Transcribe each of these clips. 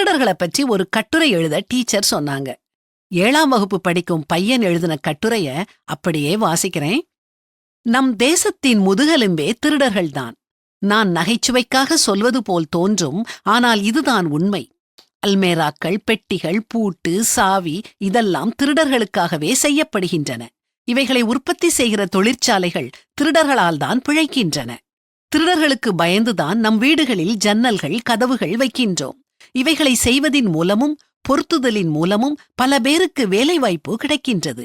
திருடர்களை பற்றி ஒரு கட்டுரை எழுத டீச்சர் சொன்னாங்க. 7ஆம் வகுப்பு படிக்கும் பையன் எழுதின கட்டுரைய அப்படியே வாசிக்கிறேன். நம் தேசத்தின் முதுகெலும்பே திருடர்கள்தான். நான் நகைச்சுவைக்காக சொல்வது போல் தோன்றும், ஆனால் இதுதான் உண்மை. அல்மேராக்கள், பெட்டிகள், பூட்டு, சாவி இதெல்லாம் திருடர்களுக்காகவே செய்யப்படுகின்றன. இவைகளை உற்பத்தி செய்கிற தொழிற்சாலைகள் திருடர்களால் தான் பிழைக்கின்றன. திருடர்களுக்கு பயந்துதான் நம் வீடுகளில் ஜன்னல்கள், கதவுகள் வைக்கின்றோம். இவைகளை செய்வதின் மூலமும் பொருத்துதலின் மூலமும் பல பேருக்கு வேலைவாய்ப்பு கிடைக்கின்றது.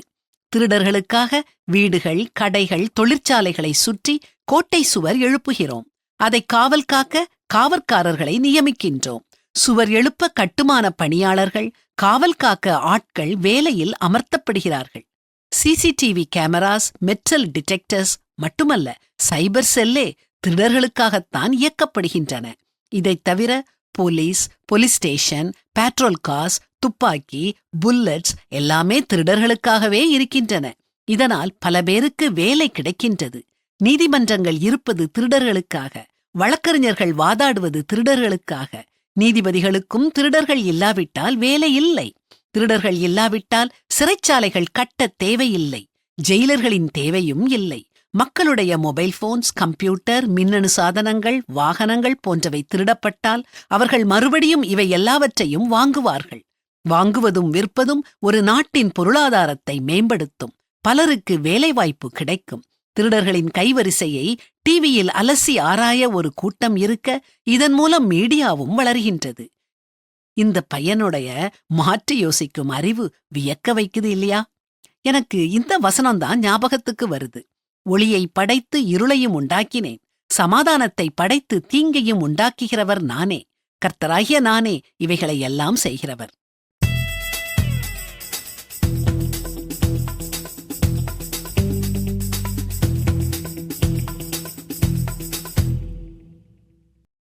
திருடர்களுக்காக வீடுகள், கடைகள், தொழிற்சாலைகளை சுற்றி கோட்டை சுவர் எழுப்புகிறோம். அதை காவல் காக்க காவற்காரர்களை நியமிக்கின்றோம். சுவர் எழுப்ப கட்டுமான பணியாளர்கள், காவல் காக்க ஆட்கள் வேலையில் அமர்த்தப்படுகிறார்கள். சிசிடிவி கேமராஸ், மெட்டல் டிடெக்டர்ஸ் மட்டுமல்ல, சைபர் செல்லே திருடர்களுக்காகத்தான் இயக்கப்படுகின்றன. இதைத் தவிர போலீஸ் ஸ்டேஷன், பேட்ரோல் கார்ஸ், துப்பாக்கி, புல்லட்ஸ் எல்லாமே திருடர்களுக்காகவே இருக்கின்றன. இதனால் பல பேருக்கு வேலை கிடைக்கின்றது. நீதிமன்றங்கள் இருப்பது திருடர்களுக்காக, வழக்கறிஞர்கள் வாதாடுவது திருடர்களுக்காக. நீதிபதிகளுக்கும் திருடர்கள் இல்லாவிட்டால் வேலை இல்லை. திருடர்கள் இல்லாவிட்டால் சிறைச்சாலைகள் கட்ட தேவையில்லை, ஜெயிலர்களின் தேவையும் இல்லை. மக்களுடைய மொபைல் போன்ஸ், கம்ப்யூட்டர், மின்னணு சாதனங்கள், வாகனங்கள் போன்றவை திருடப்பட்டால் அவர்கள் மறுபடியும் இவை எல்லாவற்றையும் வாங்குவார்கள். வாங்குவதும் விற்பதும் ஒரு நாட்டின் பொருளாதாரத்தை மேம்படுத்தும். பலருக்கு வேலைவாய்ப்பு கிடைக்கும். திருடர்களின் கைவரிசையை டிவியில் அலசி ஆராய ஒரு கூட்டம் இருக்க, இதன் மூலம் மீடியாவும் வளர்கின்றது. இந்த பையனுடைய மாற்றி யோசிக்கும் அறிவு வியக்க வைக்குது இல்லையா? எனக்கு இந்த வசனம்தான் ஞாபகத்துக்கு வருது. ஒளியை படைத்து இருளையும் உண்டாக்கினேன், சமாதானத்தை படைத்து தீங்கையும் உண்டாக்குகிறவர் நானே, கர்த்தராகிய நானே இவைகளை எல்லாம் செய்கிறவர்.